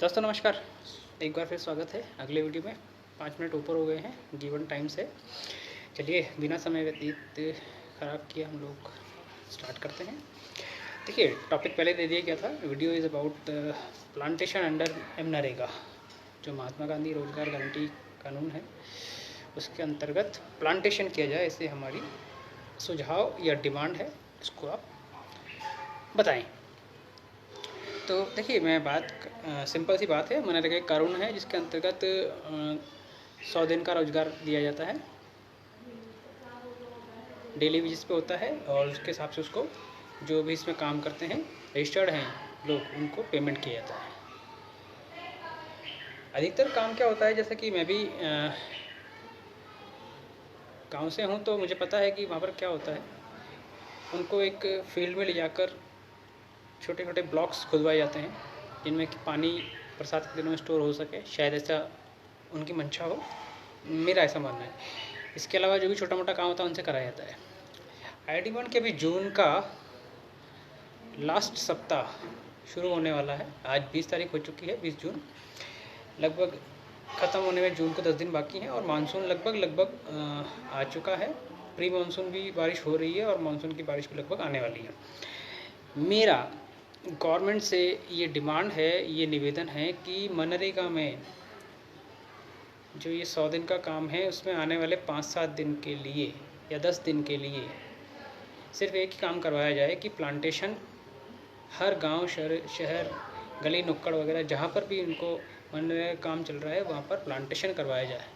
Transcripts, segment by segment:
दोस्तों नमस्कार। एक बार फिर स्वागत है अगले वीडियो में। 5 मिनट ऊपर हो गए हैं गिवन टाइम से। चलिए बिना समय व्यतीत खराब किए हम लोग स्टार्ट करते हैं। देखिए टॉपिक पहले दे दिया गया था। Video is about plantation under MNREGA, जो महात्मा गांधी रोजगार गारंटी कानून है उसके अंतर्गत प्लांटेशन किया जाए, ऐसे हमारी सुझाव या डिमांड है। इसको आप बताएं। तो देखिए मैं बात सिंपल सी बात है। मनरेगा एक कानून है जिसके अंतर्गत 100 दिन का रोजगार दिया जाता है, डेली बेसिस पे होता है, और उसके हिसाब से उसको जो भी इसमें काम करते हैं, रजिस्टर्ड हैं लोग, उनको पेमेंट किया जाता है। अधिकतर काम क्या होता है, जैसे कि मैं भी गांव से हूँ तो मुझे पता है कि वहाँ पर क्या होता है। उनको एक फील्ड में ले जाकर छोटे छोटे ब्लॉक्स खुदवाए जाते हैं जिनमें कि पानी बरसात के दिनों में स्टोर हो सके, शायद ऐसा उनकी मंशा हो, मेरा ऐसा मानना है। इसके अलावा जो भी छोटा मोटा काम होता है उनसे कराया जाता है। आई के अभी जून का लास्ट सप्ताह शुरू होने वाला है। आज 20 तारीख हो चुकी है, 20 जून लगभग ख़त्म होने में जून को 10 दिन बाकी हैं, और मानसून लगभग आ चुका है। प्री मानसून भी बारिश हो रही है और मानसून की बारिश भी लगभग आने वाली है। मेरा गवर्नमेंट से ये डिमांड है, ये निवेदन है कि मनरेगा में जो ये 100 दिन का काम है उसमें आने वाले 5-7 दिन के लिए या 10 दिन के लिए सिर्फ एक ही काम करवाया जाए कि प्लांटेशन हर गांव, शहर, गली नुक्कड़ वगैरह जहाँ पर भी उनको मनरेगा काम चल रहा है वहाँ पर प्लांटेशन करवाया जाए।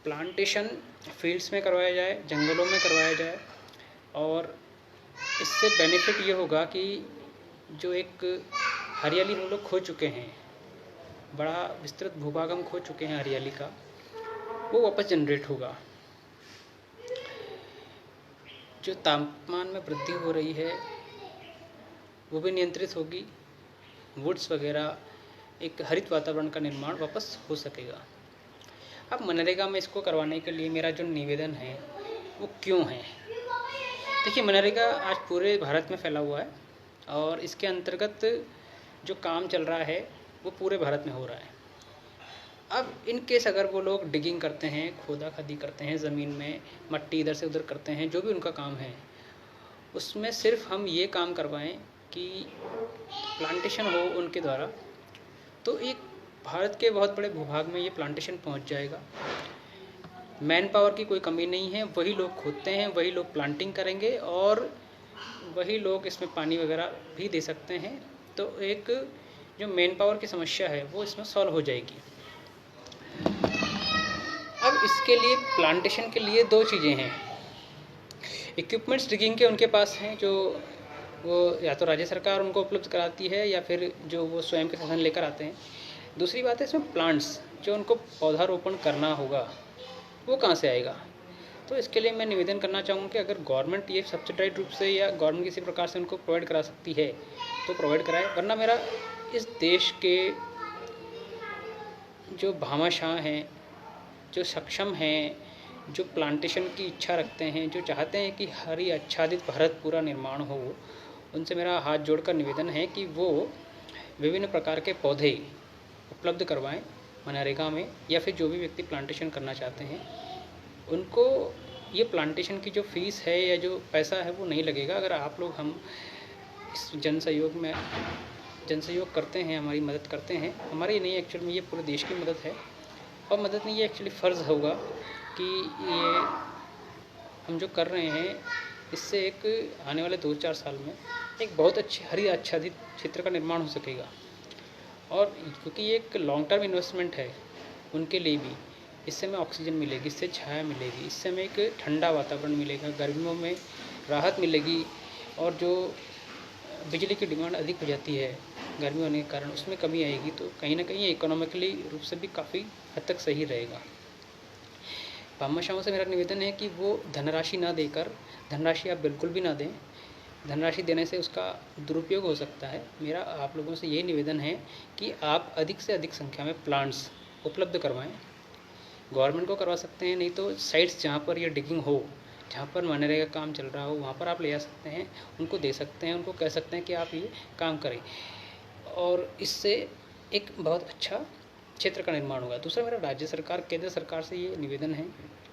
प्लांटेशन फील्ड्स में करवाया जाए, जंगलों में करवाया जाए, और इससे बेनिफिट ये होगा कि जो एक हरियाली हम लोग खो चुके हैं, बड़ा विस्तृत भूभाग हम खो चुके हैं हरियाली का, वो वापस जनरेट होगा। जो तापमान में वृद्धि हो रही है वो भी नियंत्रित होगी। वुड्स वगैरह, एक हरित वातावरण का निर्माण वापस हो सकेगा। अब मनरेगा में इसको करवाने के लिए मेरा जो निवेदन है वो क्यों है। देखिए मनरेगा आज पूरे भारत में फैला हुआ है और इसके अंतर्गत जो काम चल रहा है वो पूरे भारत में हो रहा है। अब इन केस अगर वो लोग डिगिंग करते हैं, खोदा खादी करते हैं, ज़मीन में मट्टी इधर से उधर करते हैं, जो भी उनका काम है, उसमें सिर्फ हम ये काम करवाएं कि प्लांटेशन हो उनके द्वारा, तो एक भारत के बहुत बड़े भूभाग में ये प्लांटेशन पहुंच जाएगा। मैन पावर की कोई कमी नहीं है, वही लोग खोदते हैं, वही लोग प्लांटिंग करेंगे और वही लोग इसमें पानी वगैरह भी दे सकते हैं। तो एक जो मैन पावर की समस्या है वो इसमें सॉल्व हो जाएगी। अब इसके लिए प्लांटेशन के लिए 2 चीज़ें हैं। इक्विपमेंट्स डिगिंग के उनके पास हैं, जो वो या तो राज्य सरकार उनको उपलब्ध कराती है या फिर जो वो स्वयं के साधन लेकर आते हैं। दूसरी बात है इसमें प्लांट्स, जो उनको पौधारोपण करना होगा वो कहाँ से आएगा। तो इसके लिए मैं निवेदन करना चाहूँगा कि अगर गवर्नमेंट ये सब्सिडाइज रूप से या गवर्नमेंट किसी प्रकार से उनको प्रोवाइड करा सकती है तो प्रोवाइड कराए, वरना मेरा इस देश के जो भामाशाह हैं, जो सक्षम हैं, जो प्लांटेशन की इच्छा रखते हैं, जो चाहते हैं कि हरी आच्छादित भारत पूरा निर्माण हो, उनसे मेरा हाथ जोड़कर निवेदन है कि वो विभिन्न प्रकार के पौधे उपलब्ध करवाएं मनरेगा में, या फिर जो भी व्यक्ति प्लांटेशन करना चाहते हैं उनको ये प्लांटेशन की जो फीस है या जो पैसा है वो नहीं लगेगा। अगर आप लोग हम इस जनसहयोग करते हैं, हमारी मदद करते हैं, हमारी नहीं एक्चुअल में ये पूरे देश की मदद है, और मदद नहीं, ये एक्चुअली फ़र्ज़ होगा कि ये हम जो कर रहे हैं इससे एक आने वाले 2-4 साल में एक बहुत अच्छी हरी आच्छादित क्षेत्र का निर्माण हो सकेगा। और क्योंकि ये एक लॉन्ग टर्म इन्वेस्टमेंट है उनके लिए भी, इससे हमें ऑक्सीजन मिलेगी, इससे छाया मिलेगी, इससे हमें एक ठंडा वातावरण मिलेगा, गर्मियों में राहत मिलेगी, और जो बिजली की डिमांड अधिक हो जाती है गर्मी होने के कारण, उसमें कमी आएगी। तो कहीं ना कहीं इकोनॉमिकली रूप से भी काफ़ी हद तक सही रहेगा। भामाशाहों से मेरा निवेदन है कि वो धनराशि ना देकर, धनराशि आप बिल्कुल भी ना दें, धनराशि देने से उसका दुरुपयोग हो सकता है। मेरा आप लोगों से ये निवेदन है कि आप अधिक से अधिक संख्या में प्लांट्स उपलब्ध करवाएं। गवर्नमेंट को करवा सकते हैं, नहीं तो साइट्स जहाँ पर ये डिगिंग हो, जहाँ पर मनरेगा काम चल रहा हो, वहाँ पर आप ले जा सकते हैं, उनको दे सकते हैं, उनको कह सकते हैं कि आप ये काम करें। और इससे एक बहुत अच्छा क्षेत्र का निर्माण होगा। दूसरा मेरा राज्य सरकार, केंद्र सरकार से ये निवेदन है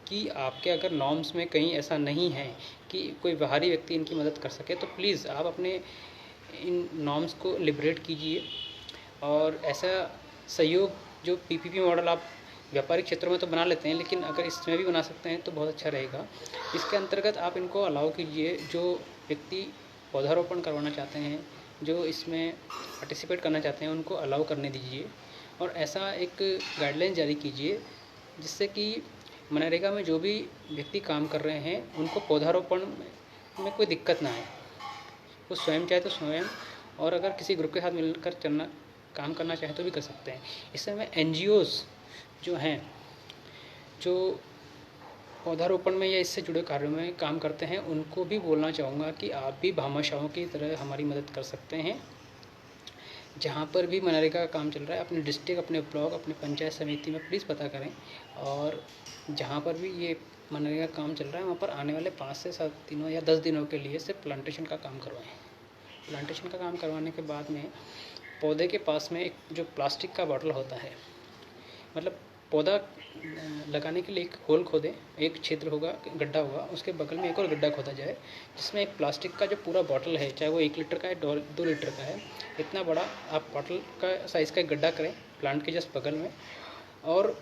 कि आपके अगर नॉर्म्स में कहीं ऐसा नहीं है कि कोई बाहरी व्यक्ति इनकी मदद कर सके, तो प्लीज़ आप अपने इन नॉर्म्स को लिबरेट कीजिए और ऐसा सहयोग जो पीपीपी मॉडल आप व्यापारिक क्षेत्रों में तो बना लेते हैं, लेकिन अगर इसमें भी बना सकते हैं तो बहुत अच्छा रहेगा। इसके अंतर्गत आप इनको अलाउ कीजिए, जो व्यक्ति पौधारोपण करवाना चाहते हैं, जो इसमें पार्टिसिपेट करना चाहते हैं, उनको अलाउ करने दीजिए और ऐसा एक गाइडलाइन जारी कीजिए जिससे कि मनरेगा में जो भी व्यक्ति काम कर रहे हैं उनको पौधारोपण में कोई दिक्कत ना आए। वो स्वयं चाहे तो स्वयं, और अगर किसी ग्रुप के साथ मिलकर चलना काम करना चाहे तो भी कर सकते हैं। इससे मैं एनजीओज़ जो हैं, जो पौधारोपण में या इससे जुड़े कार्यों में काम करते हैं, उनको भी बोलना चाहूँगा कि आप भी भामाशाहों की तरह हमारी मदद कर सकते हैं। जहाँ पर भी मनरेगा का काम चल रहा है, अपने डिस्ट्रिक्ट, अपने ब्लॉक, अपने पंचायत समिति में प्लीज़ पता करें, और जहाँ पर भी ये मनरेगा का काम चल रहा है वहाँ पर आने वाले 5 से 7 दिनों या 10 दिनों के लिए सिर्फ प्लांटेशन का काम करवाएं। प्लांटेशन का काम करवाने के बाद में पौधे के पास में एक जो प्लास्टिक का बॉटल होता है, मतलब पौधा लगाने के लिए एक होल खोदें, एक क्षेत्र होगा, गड्ढा होगा, उसके बगल में एक और गड्ढा खोदा जाए जिसमें एक प्लास्टिक का जो पूरा बॉटल है, चाहे वो 1 लीटर का है, 2 लीटर का है, इतना बड़ा आप बॉटल का साइज़ का एक गड्ढा करें प्लांट के जस्ट बगल में, और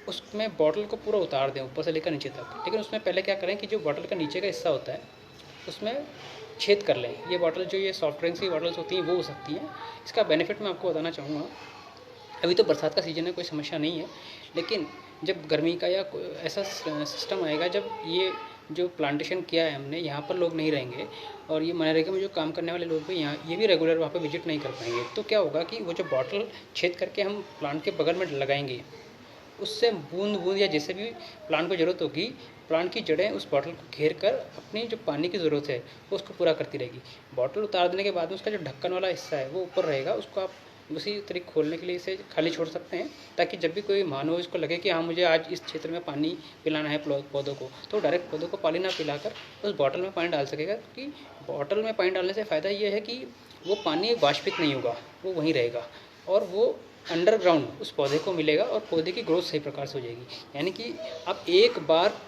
उसमें बॉटल को पूरा उतार दें ऊपर से लेकर नीचे तक। लेकिन उसमें पहले क्या करें कि जो बॉटल का नीचे का हिस्सा होता है उसमें छेद कर लें। ये बॉटल जो ये सॉफ्ट ड्रिंक्स की बॉटल्स होती हैं वो हो सकती हैं। इसका बेनिफिट मैं आपको बताना चाहूँगा। अभी तो बरसात का सीज़न है, कोई समस्या नहीं है, लेकिन जब गर्मी का या ऐसा सिस्टम आएगा जब ये जो प्लांटेशन किया है हमने, यहाँ पर लोग नहीं रहेंगे और ये मनरेगा में जो काम करने वाले लोग भी यहाँ ये भी रेगुलर वहाँ पे विजिट नहीं कर पाएंगे, तो क्या होगा कि वो जो बॉटल छेद करके हम प्लांट के बगल में लगाएंगे, उससे बूंद बूंद या जैसे भी प्लांट को ज़रूरत होगी, प्लांट की जड़ें उस बॉटल को घेर कर अपनी जो पानी की ज़रूरत है वो उसको पूरा करती रहेगी। बॉटल उतार देने के बाद में उसका जो ढक्कन वाला हिस्सा है वो ऊपर रहेगा, उसको आप उसी तरीके खोलने के लिए इसे खाली छोड़ सकते हैं, ताकि जब भी कोई मानव इसको लगे कि हाँ मुझे आज इस क्षेत्र में पानी पिलाना है पौधों को, तो डायरेक्ट पौधों को पानी ना पिलाकर उस बॉटल में पानी डाल सकेगा। क्योंकि बॉटल में पानी डालने से फ़ायदा ये है कि वो पानी वाष्पित नहीं होगा, वो वहीं रहेगा और वो अंडरग्राउंड उस पौधे को मिलेगा और पौधे की ग्रोथ सही प्रकार से हो जाएगी। यानी कि आप एक बार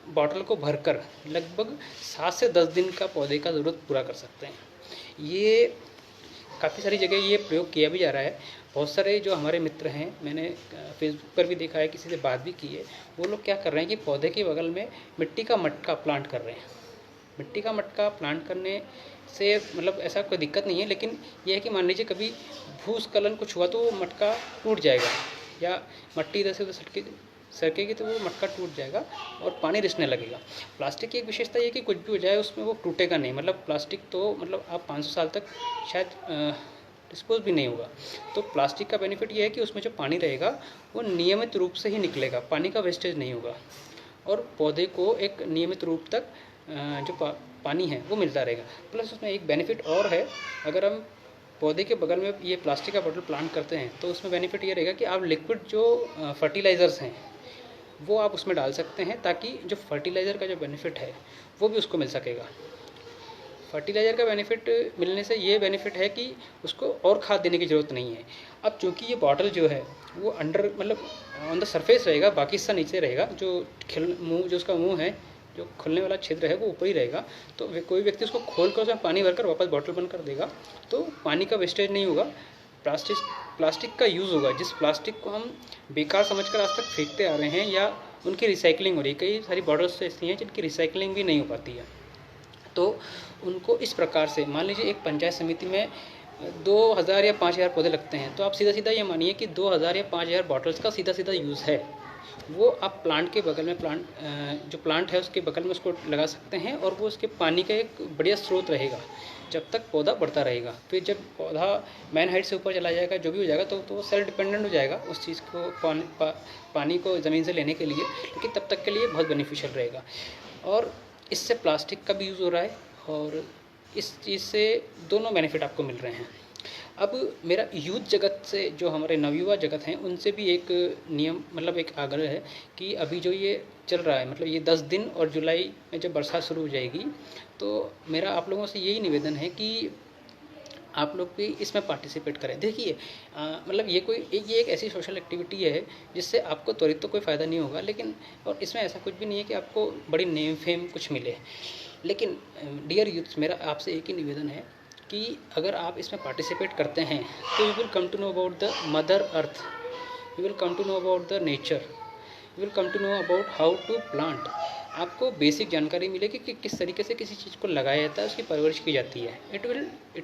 बॉटल को भरकर लगभग 7 से 10 दिन का पौधे का ज़रूरत पूरा कर सकते हैं। ये काफ़ी सारी जगह ये प्रयोग किया भी जा रहा है। बहुत सारे जो हमारे मित्र हैं, मैंने फेसबुक पर भी देखा है, किसी से बात भी की है, वो लोग क्या कर रहे हैं कि पौधे के बगल में मिट्टी का मटका प्लांट कर रहे हैं। मिट्टी का मटका प्लांट करने से मतलब ऐसा कोई दिक्कत नहीं है, लेकिन यह है कि मान लीजिए कभी भूस्खलन कुछ हुआ तो वो मटका टूट जाएगा, या मट्टी इधर से उधर सरकेगी तो वो मटका टूट जाएगा और पानी रिसने लगेगा। प्लास्टिक की एक विशेषता ये कि कुछ भी हो जाए उसमें वो टूटेगा नहीं, मतलब प्लास्टिक तो मतलब आप 500 साल तक शायद डिस्पोज भी नहीं होगा। तो प्लास्टिक का बेनिफिट ये है कि उसमें जो पानी रहेगा वो नियमित रूप से ही निकलेगा, पानी का वेस्टेज नहीं होगा और पौधे को एक नियमित रूप तक जो पानी है वो मिलता रहेगा। प्लस उसमें एक बेनिफिट और है, अगर हम पौधे के बगल में ये प्लास्टिक का बॉटल प्लांट करते हैं तो उसमें बेनिफिट ये रहेगा कि आप लिक्विड जो फर्टिलाइज़र्स हैं वो आप उसमें डाल सकते हैं, ताकि जो फर्टिलाइज़र का जो बेनिफिट है वो भी उसको मिल सकेगा। फर्टिलाइज़र का बेनिफिट मिलने से ये बेनिफिट है कि उसको और खाद देने की ज़रूरत नहीं है। अब चूँकि ये बॉटल जो है वो अंडर मतलब ऑन द सरफेस रहेगा, बाकी हिस्सा नीचे रहेगा, जो मुँह जो उसका मुँह है, जो खुलने वाला क्षेत्र है वो ऊपर ही रहेगा, तो कोई व्यक्ति उसको खोल कर उसमें पानी भरकर वापस बॉटल बंद कर देगा तो पानी का वेस्टेज नहीं होगा। प्लास्टिक का यूज़ होगा, जिस प्लास्टिक को हम बेकार समझकर आज तक फेंकते आ रहे हैं या उनकी रिसाइकलिंग हो रही है, कई सारी बॉटल्स तो ऐसी हैं जिनकी रिसाइकलिंग भी नहीं हो पाती है, तो उनको इस प्रकार से मान लीजिए एक पंचायत समिति में 2000 या 5000 पौधे लगते हैं, तो आप सीधा सीधा ये मानिए कि 2000 या 5000 बॉटल्स का सीधा सीधा यूज़ है। वो आप प्लांट के बगल में जो प्लांट है उसके बगल में उसको लगा सकते हैं और वो उसके पानी का एक बढ़िया स्रोत रहेगा जब तक पौधा बढ़ता रहेगा। फिर जब पौधा मैन हाइट से ऊपर चला जाएगा, जो भी हो जाएगा, तो वो सेल्फ डिपेंडेंट हो जाएगा उस चीज़ को पानी को ज़मीन से लेने के लिए, लेकिन तब तक के लिए बहुत बेनिफिशियल रहेगा। और इससे प्लास्टिक का भी यूज़ हो रहा है और इस चीज़ से दोनों बेनिफिट आपको मिल रहे हैं। अब मेरा यूथ जगत से, जो हमारे नवयुवा जगत हैं, उनसे भी एक नियम मतलब एक आग्रह है कि अभी जो ये चल रहा है, मतलब ये 10 दिन और जुलाई में जब बरसात शुरू हो जाएगी, तो मेरा आप लोगों से यही निवेदन है कि आप लोग भी इसमें पार्टिसिपेट करें। देखिए मतलब ये एक ऐसी सोशल एक्टिविटी है जिससे आपको त्वरित तो कोई फ़ायदा नहीं होगा, लेकिन और इसमें ऐसा कुछ भी नहीं है कि आपको बड़ी नेम फेम कुछ मिले। लेकिन डियर यूथ्स, मेरा आपसे एक ही निवेदन है कि अगर आप इसमें पार्टिसिपेट करते हैं तो you will come to know about the mother earth, you will come to know about the nature, you will come to know about how to plant. आपको बेसिक जानकारी मिलेगी कि किस तरीके से किसी चीज़ को लगाया जाता है, उसकी परवरिश की जाती है। It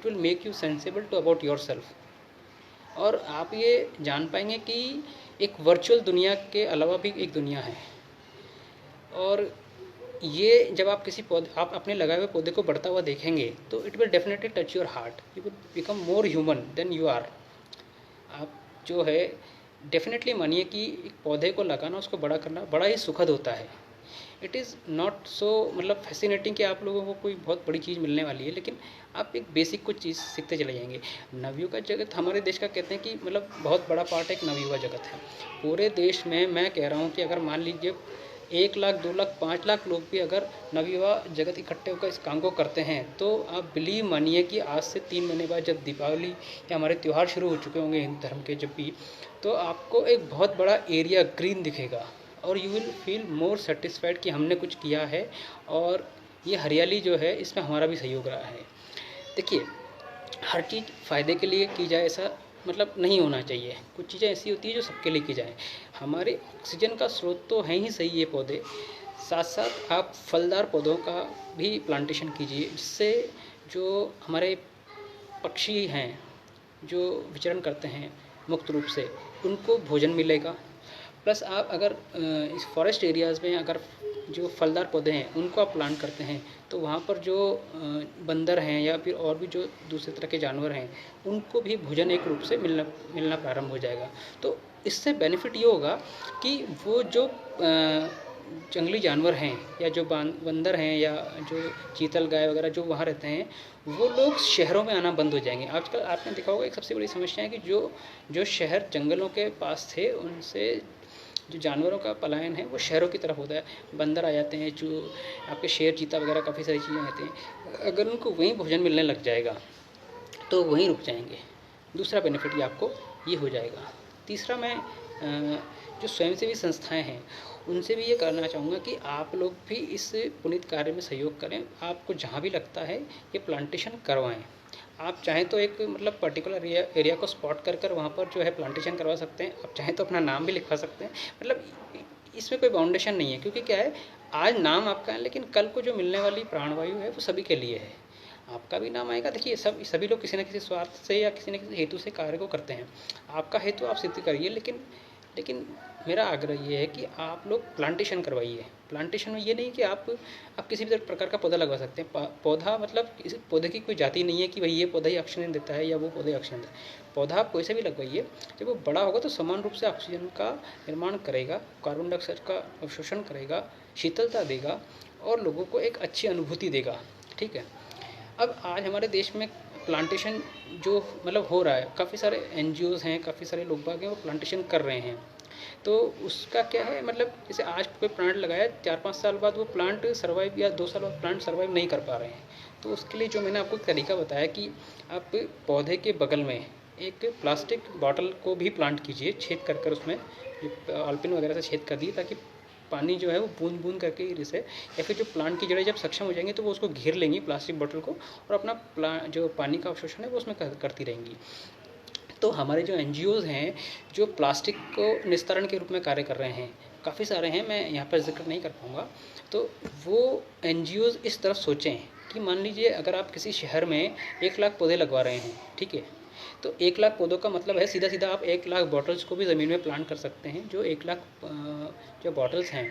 will make you sensible to about yourself. और आप ये जान पाएंगे कि एक वर्चुअल दुनिया के अलावा भी एक दुनिया है। और ये जब आप आप अपने लगाए हुए पौधे को बढ़ता हुआ देखेंगे तो it will definitely touch your heart, you will become more human than you are. आप जो है डेफिनेटली मानिए कि एक पौधे को लगाना, उसको बड़ा करना बड़ा ही सुखद होता है। इट इज़ नॉट सो मतलब फैसिनेटिंग कि आप लोगों को कोई बहुत बड़ी चीज़ मिलने वाली है, लेकिन आप एक बेसिक कुछ चीज़ सीखते चले जाएंगे। नवयुवा जगत हमारे देश का कहते हैं कि मतलब बहुत बड़ा पार्ट एक नवयुवा जगत है। पूरे देश में मैं कह रहा हूँ कि अगर मान लीजिए 1 लाख 2 लाख 5 लाख लोग भी अगर नवयुवा जगत इकट्ठे होकर इस काम को करते हैं तो आप बिलीव मानिए कि आज से 3 महीने बाद जब दीपावली या हमारे त्यौहार शुरू हो चुके होंगे हिंदू धर्म के जब भी, तो आपको एक बहुत बड़ा एरिया ग्रीन दिखेगा और you will feel more satisfied कि हमने कुछ किया है और ये हरियाली जो है इसमें हमारा भी सहयोग रहा है। देखिए हर चीज़ फ़ायदे के लिए की जाए ऐसा मतलब नहीं होना चाहिए। कुछ चीज़ें ऐसी होती है जो सबके लिए की जाए। हमारे ऑक्सीजन का स्रोत तो हैं ही सही ये पौधे, साथ साथ आप फलदार पौधों का भी प्लांटेशन कीजिए, जिससे जो हमारे पक्षी हैं जो विचरण करते हैं मुक्त रूप से, उनको भोजन मिलेगा। प्लस आप अगर इस फॉरेस्ट एरियाज़ में अगर जो फलदार पौधे हैं उनको आप प्लांट करते हैं तो वहाँ पर जो बंदर हैं या फिर और भी जो दूसरे तरह के जानवर हैं उनको भी भोजन एक रूप से मिलना प्रारंभ हो जाएगा। तो इससे बेनिफिट ये होगा कि वो जो जंगली जानवर हैं या जो बंदर हैं या जो चीतल गाय वगैरह जो वहाँ रहते हैं, वो लोग शहरों में आना बंद हो जाएंगे। आजकल आपने देखा होगा एक सबसे बड़ी समस्या है कि जो शहर जंगलों के पास थे उनसे जो जानवरों का पलायन है वो शहरों की तरफ होता है। बंदर आ जाते हैं, जो आपके शेर चीता वगैरह काफ़ी सारी चीज़ें आती हैं। अगर उनको वहीं भोजन मिलने लग जाएगा तो वहीं रुक जाएंगे। दूसरा बेनिफिट ये आपको ये हो जाएगा। तीसरा मैं जो स्वयंसेवी संस्थाएं हैं उनसे भी ये करना चाहूँगा कि आप लोग भी इस पुनीत कार्य में सहयोग करें। आपको जहाँ भी लगता है ये प्लांटेशन करवाएं। आप चाहें तो एक मतलब पर्टिकुलर एरिया को स्पॉट कर वहाँ पर जो है प्लांटेशन करवा सकते हैं। आप चाहें तो अपना नाम भी लिखवा सकते हैं। मतलब इसमें कोई बाउंडेशन नहीं है, क्योंकि क्या है आज नाम आपका है लेकिन कल को जो मिलने वाली प्राणवायु है वो सभी के लिए है। आपका भी नाम आएगा। देखिए सभी लोग किसी न किसी स्वार्थ से या किसी न किसी हेतु से कार्य को करते हैं। आपका हेतु आप सिद्ध करिए, लेकिन मेरा आग्रह ये है कि आप लोग प्लांटेशन करवाइए। प्लांटेशन में ये नहीं कि आप किसी भी प्रकार का पौधा लगवा सकते हैं। पौधा मतलब इस पौधे की कोई जाति नहीं है कि भाई ये पौधा ही ऑक्सीजन देता है या वो पौधा ही ऑक्सीजन देता है। पौधा आप कोई से भी लगवाइए, जब वो बड़ा होगा तो समान रूप से ऑक्सीजन का निर्माण करेगा, कार्बन डाइऑक्साइड का अवशोषण करेगा, शीतलता देगा और लोगों को एक अच्छी अनुभूति देगा। ठीक है। अब आज हमारे देश में प्लांटेशन जो मतलब हो रहा है, काफ़ी सारे NGOs हैं, काफ़ी सारे लोग बाग हैं वो प्लांटेशन कर रहे हैं। तो उसका क्या है मतलब जैसे आज कोई प्लांट लगाया 4-5 साल बाद वो प्लांट सर्वाइव या 2 साल बाद प्लांट सर्वाइव नहीं कर पा रहे हैं। तो उसके लिए जो मैंने आपको एक तरीका बताया कि आप पौधे के बगल में एक प्लास्टिक बॉटल को भी प्लांट कीजिए, छेद कर उसमें ऑलपिन वगैरह से छेद कर दिए ताकि पानी जो है वो बूंद बूंद करके रिसे, या फिर जो प्लांट की जड़ें जब सक्षम हो जाएंगी तो वो उसको घेर लेंगी प्लास्टिक बॉटल को और अपना जो पानी का अवशोषण है वो उसमें करती रहेंगी। तो हमारे जो NGOs हैं जो प्लास्टिक को निस्तारण के रूप में कार्य कर रहे हैं, काफ़ी सारे हैं, मैं यहाँ पर जिक्र नहीं कर पाऊँगा। तो वो NGOs इस तरफ सोचें कि मान लीजिए अगर आप किसी शहर में 1 लाख पौधे लगवा रहे हैं, ठीक है, तो 1 लाख पौधों का मतलब है सीधा सीधा आप 1 लाख बॉटल्स को भी ज़मीन में प्लांट कर सकते हैं। जो 1 लाख जो बॉटल्स हैं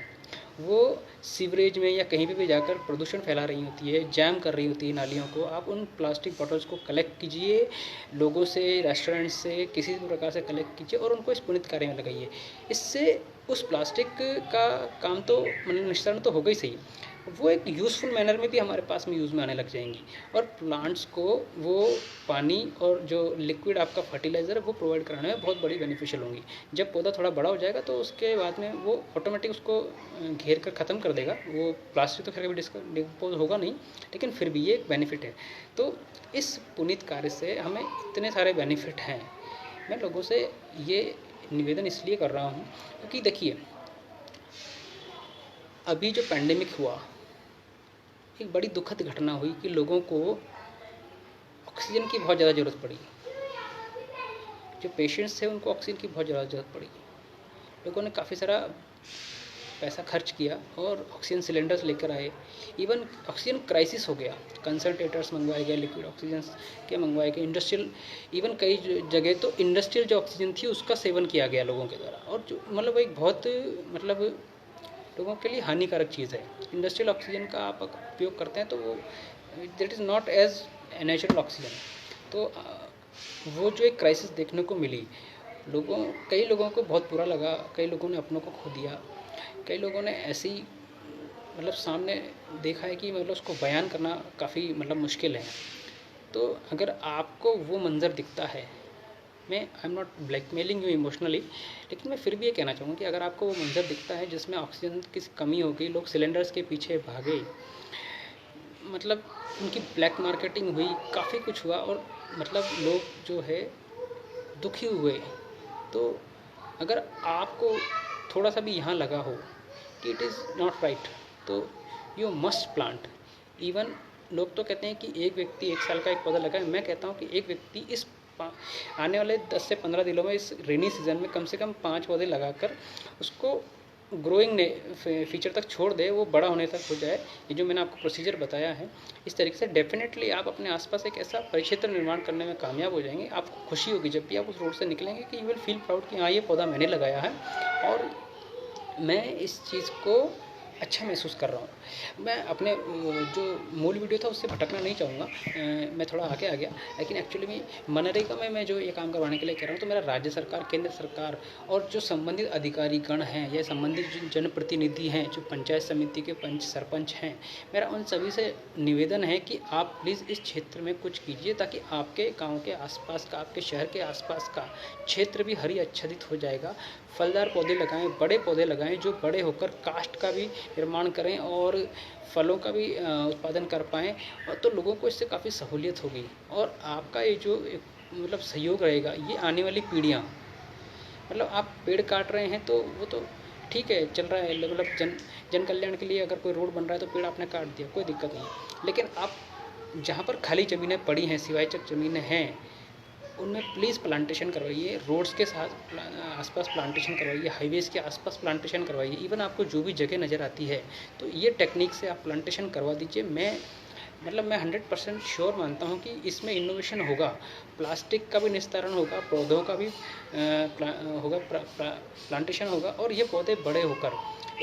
वो सीवरेज में या कहीं पे भी जाकर प्रदूषण फैला रही होती है, जैम कर रही होती है नालियों को। आप उन प्लास्टिक बॉटल्स को कलेक्ट कीजिए, लोगों से, रेस्टोरेंट से, किसी भी प्रकार से कलेक्ट कीजिए और उनको इस पुनीत कार्य में लगाइए। इससे उस प्लास्टिक का काम तो मतलब निस्तारण तो होगा ही सही, वो एक यूज़फुल मैनर में भी हमारे पास में यूज़ में आने लग जाएंगी। और प्लांट्स को वो पानी और जो लिक्विड आपका फर्टिलाइज़र है वो प्रोवाइड कराने में बहुत बड़ी बेनिफिशियल होंगी। जब पौधा थोड़ा बड़ा हो जाएगा तो उसके बाद में वो ऑटोमेटिक उसको घेर कर ख़त्म कर देगा। वो प्लास्टिक तो खैर कभी डिस्पोज होगा नहीं, लेकिन फिर भी ये एक बेनिफिट है। तो इस पुनीत कार्य से हमें इतने सारे बेनिफिट हैं। मैं लोगों से ये निवेदन इसलिए कर रहा हूँ क्योंकि देखिए, अभी जो पैंडेमिक हुआ, एक बड़ी दुखद घटना हुई कि लोगों को ऑक्सीजन की बहुत ज़्यादा ज़रूरत पड़ी। जो पेशेंट्स थे उनको ऑक्सीजन की बहुत ज़्यादा ज़रूरत पड़ी। लोगों ने काफ़ी सारा पैसा खर्च किया और ऑक्सीजन सिलेंडर्स लेकर आए। इवन ऑक्सीजन क्राइसिस हो गया, कंसंट्रेटर्स मंगवाए गए, लिक्विड ऑक्सीजन के मंगवाए गए। इंडस्ट्रियल, इवन कई जगह तो इंडस्ट्रियल जो ऑक्सीजन थी उसका सेवन किया गया लोगों के द्वारा। और जो मतलब एक बहुत मतलब लोगों के लिए हानिकारक चीज़ है। इंडस्ट्रियल ऑक्सीजन का आप उपयोग करते हैं तो वो that is not as natural oxygen. तो वो जो एक क्राइसिस देखने को मिली, कई लोगों को बहुत बुरा लगा, कई लोगों ने अपनों को खो दिया, कई लोगों ने ऐसी मतलब सामने देखा है कि मतलब उसको बयान करना काफ़ी मतलब मुश्किल है। तो अगर आपको वो मंज़र दिखता है, मैं I am not blackmailing you emotionally, लेकिन मैं फिर भी ये कहना चाहूँगा कि अगर आपको वो मंज़र दिखता है जिसमें ऑक्सीजन की कमी हो गई, लोग सिलेंडर्स के पीछे भागे, मतलब उनकी ब्लैक मार्केटिंग हुई, काफ़ी कुछ हुआ और मतलब लोग जो है दुखी हुए, तो अगर आपको थोड़ा सा भी यहाँ लगा हो कि इट इज़ नॉट राइट, तो यू मस्ट प्लांट। इवन लोग तो कहते हैं कि एक व्यक्ति 1 साल का एक पौधा लगाए, मैं कहता हूँ कि एक व्यक्ति इस आने वाले 10 से 15 दिनों में इस रेनी सीजन में कम से कम 5 पौधे लगाकर उसको ग्रोइंग फीचर तक छोड़ दे, वो बड़ा होने तक हो जाए। ये जो मैंने आपको प्रोसीजर बताया है, इस तरीके से डेफिनेटली आप अपने आसपास एक ऐसा परिक्षेत्र निर्माण करने में कामयाब हो जाएंगे। आपको खुशी होगी जब भी आप उस रोड से निकलेंगे कि यू विल फील प्राउड कि हाँ, ये पौधा मैंने लगाया है और मैं इस चीज़ को अच्छा महसूस कर रहा हूँ। मैं अपने जो मूल वीडियो था उससे भटकना नहीं चाहूँगा, मैं थोड़ा आगे आ गया, लेकिन एक्चुअली में मनरेगा में मैं जो ये काम करवाने के लिए कह रहा हूँ, तो मेरा राज्य सरकार, केंद्र सरकार और जो संबंधित अधिकारी गण हैं या संबंधित जो जनप्रतिनिधि हैं, जो पंचायत समिति के पंच सरपंच हैं, मेरा उन सभी से निवेदन है कि आप प्लीज़ इस क्षेत्र में कुछ कीजिए ताकि आपके गाँव के आसपास का, आपके शहर के आसपास का क्षेत्र भी हरी आच्छादित हो जाएगा। फलदार पौधे लगाएं, बड़े पौधे लगाएं जो बड़े होकर काष्ठ का भी निर्माण करें और फलों का भी उत्पादन कर पाएँ, और तो लोगों को इससे काफ़ी सहूलियत होगी। और आपका ये जो मतलब सहयोग रहेगा, ये आने वाली पीढ़ियाँ, मतलब आप पेड़ काट रहे हैं तो वो तो ठीक है, चल रहा है, मतलब जन कल्याण के लिए अगर कोई रोड बन रहा है तो पेड़ आपने काट दिया, कोई दिक्कत नहीं। लेकिन आप जहाँ पर खाली ज़मीनें पड़ी हैं, सिवायचक ज़मीनें हैं, उनमें प्लीज़ प्लांटेशन करवाइए। रोड्स के साथ आसपास प्लांटेशन करवाइए, हाईवेज़ के आसपास प्लांटेशन करवाइए। इवन आपको जो भी जगह नज़र आती है तो ये टेक्निक से आप प्लांटेशन करवा दीजिए। मैं 100% श्योर मानता हूँ कि इसमें इनोवेशन होगा, प्लास्टिक का भी निस्तारण होगा, पौधों का भी प्लांटेशन होगा और ये पौधे बड़े होकर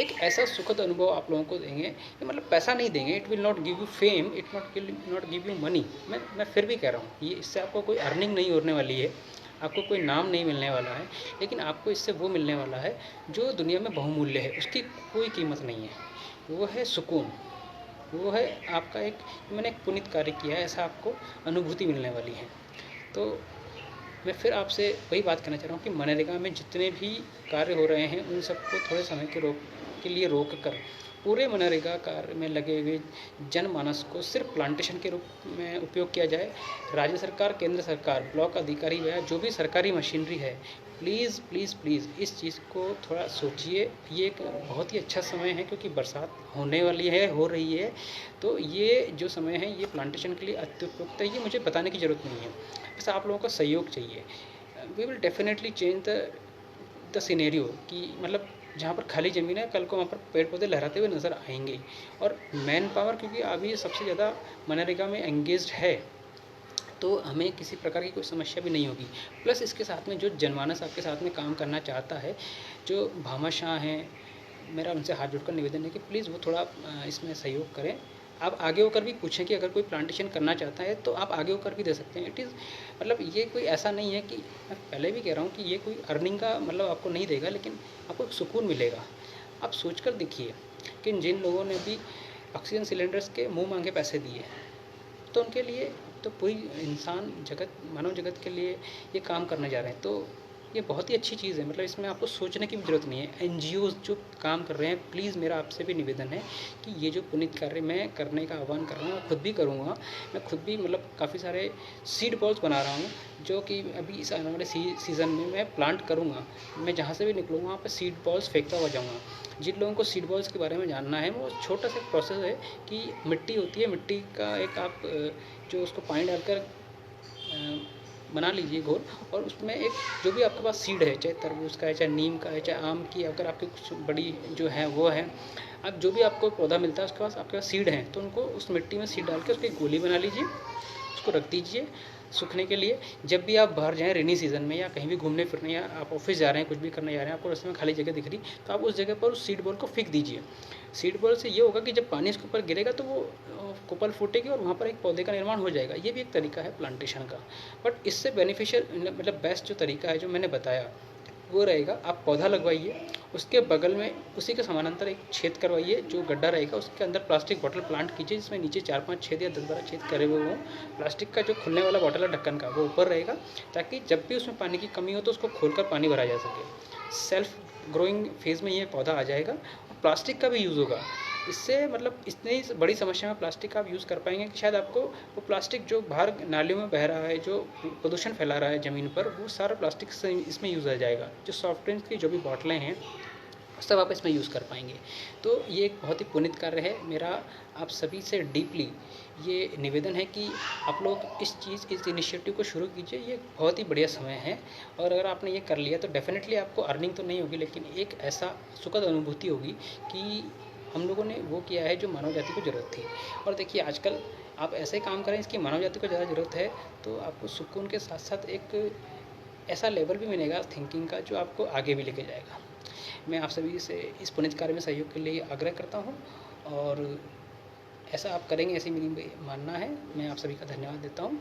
एक ऐसा सुखद अनुभव आप लोगों को देंगे कि मतलब पैसा नहीं देंगे, it will not give you fame, it not give you money. मैं फिर भी कह रहा हूँ, ये इससे आपको कोई अर्निंग नहीं होने वाली है, आपको कोई नाम नहीं मिलने वाला है, लेकिन आपको इससे वो मिलने वाला है जो दुनिया में बहुमूल्य है, उसकी कोई कीमत नहीं है। वो है सुकून, वो है आपका एक, मैंने एक पुनीत कार्य किया है, ऐसा आपको अनुभूति मिलने वाली है। तो मैं फिर आपसे वही बात करना चाह रहा हूँ कि मनरेगा में जितने भी कार्य हो रहे हैं उन सबको थोड़े समय के लिए रोक कर पूरे मनरेगा कार्य में लगे हुए जनमानस को सिर्फ प्लांटेशन के रूप में उपयोग किया जाए। राज्य सरकार, केंद्र सरकार, ब्लॉक अधिकारी या जो भी सरकारी मशीनरी है, प्लीज़ प्लीज़ प्लीज़ इस चीज़ को थोड़ा सोचिए। ये एक बहुत ही अच्छा समय है क्योंकि बरसात होने वाली है, हो रही है, तो ये जो समय है ये प्लांटेशन के लिए अत्युपयुक्त है। ये मुझे बताने की ज़रूरत नहीं है, बस आप लोगों का सहयोग चाहिए। We will definitely change the scenario कि मतलब जहाँ पर खाली ज़मीन है कल को वहाँ पर पेड़ पौधे लहराते हुए नज़र आएंगे। और मैन पावर क्योंकि अभी सबसे ज़्यादा मनरेगा में एंगेज्ड है, तो हमें किसी प्रकार की कोई समस्या भी नहीं होगी। प्लस इसके साथ में जो जनमानस आपके साथ में काम करना चाहता है, जो भामाशाह हैं, मेरा उनसे हाथ जोड़कर निवेदन है कि प्लीज़ वो थोड़ा इसमें सहयोग करें। आप आगे होकर भी पूछें कि अगर कोई प्लांटेशन करना चाहता है तो आप आगे होकर भी दे सकते हैं। इट इज़ मतलब ये कोई ऐसा नहीं है कि, मैं पहले भी कह रहा हूँ कि ये कोई अर्निंग का मतलब आपको नहीं देगा, लेकिन आपको सुकून मिलेगा। आप सोच कर देखिए कि जिन लोगों ने भी ऑक्सीजन सिलेंडर्स के मुँह मांगे पैसे दिए, तो उनके लिए तो पूरी इंसान जगत, मानव जगत के लिए ये काम करने जा रहे हैं। तो ये बहुत ही अच्छी चीज़ है, मतलब इसमें आपको सोचने की भी ज़रूरत नहीं है। एनजीओज़ जो काम कर रहे हैं, प्लीज़ मेरा आपसे भी निवेदन है कि ये जो पुनीत कार्य मैं करने का आह्वान कर रहा हूँ, खुद भी करूँगा। मैं खुद भी मतलब काफ़ी सारे सीड बॉल्स बना रहा हूँ, जो कि अभी इस आने वाले सीज़न में मैं प्लांट करूँगा। मैं जहाँ से भी निकलूँगा वहाँ पर सीड बॉल्स फेंकता हुआ जाऊँगा। जिन लोगों को सीड बॉल्स के बारे में जानना है, वो छोटा सा प्रोसेस है कि मिट्टी होती है, मिट्टी का एक आप जो उसको पानी डालकर बना लीजिए घोल, और उसमें एक जो भी आपके पास सीड है, चाहे तरबूज का है, चाहे नीम का है, चाहे आम की, अगर आपकी कुछ बड़ी जो है वो है, आप जो भी आपको पौधा मिलता है उसके पास, आपके पास सीड हैं, तो उनको उस मिट्टी में सीड डाल के उसकी गोली बना लीजिए, उसको रख दीजिए सूखने के लिए। जब भी आप बाहर जाएँ रेनी सीज़न में, या कहीं भी घूमने फिरने, या आप ऑफिस जा रहे हैं, कुछ भी करने जा रहे हैं, आपको रास्ते में खाली जगह दिख रही, तो आप उस जगह पर उस सीड बॉल को फेंक दीजिए। सीड बॉल से ये होगा कि जब पानी इसके ऊपर गिरेगा तो वो कुपल फूटेगी और वहाँ पर एक पौधे का निर्माण हो जाएगा। ये भी एक तरीका है प्लांटेशन का। बट इससे बेनिफिशियल मतलब बेस्ट जो तरीका है जो मैंने बताया वो रहेगा, आप पौधा लगवाइए, उसके बगल में उसी के समानांतर एक छेद करवाइए, जो गड्ढा रहेगा उसके अंदर प्लास्टिक बॉटल प्लांट कीजिए, जिसमें नीचे 4-5 छेद या 10-12 छेद करे हुए हों। प्लास्टिक का जो खुलने वाला बॉटल है ढक्कन का, वो ऊपर रहेगा, ताकि जब भी उसमें पानी की कमी हो तो उसको खोलकर पानी भरा जा सके। सेल्फ ग्रोइंग फेज़ में ये पौधा आ जाएगा, और प्लास्टिक का भी यूज़ होगा। इससे मतलब इतनी बड़ी समस्या में प्लास्टिक का आप यूज़ कर पाएंगे कि शायद आपको वो प्लास्टिक जो बाहर नालियों में बह रहा है, जो प्रदूषण फैला रहा है ज़मीन पर, वो सारा प्लास्टिक से इसमें यूज़ आ जाएगा। जो सॉफ्ट ड्रिंक्स की जो भी बॉटलें हैं सब आप इसमें यूज़ कर पाएंगे। तो ये एक बहुत ही पुनीत कार्य है। मेरा आप सभी से डीपली ये निवेदन है कि आप लोग इस इनिशिएटिव को शुरू कीजिए। ये बहुत ही बढ़िया समय है, और अगर आपने ये कर लिया तो डेफिनेटली आपको अर्निंग तो नहीं होगी, लेकिन एक ऐसा सुखद अनुभूति होगी कि हम लोगों ने वो किया है जो मानव जाति को ज़रूरत थी। और देखिए आजकल आप ऐसे काम करें इसकी मानव जाति को ज़्यादा ज़रूरत है, तो आपको सुकून के साथ साथ एक ऐसा लेवल भी मिलेगा थिंकिंग का जो आपको आगे भी लेके जाएगा। मैं आप सभी से इस पुनीत कार्य में सहयोग के लिए आग्रह करता हूँ, और ऐसा आप करेंगे ऐसी मेरी मानना है। मैं आप सभी का धन्यवाद देता हूँ।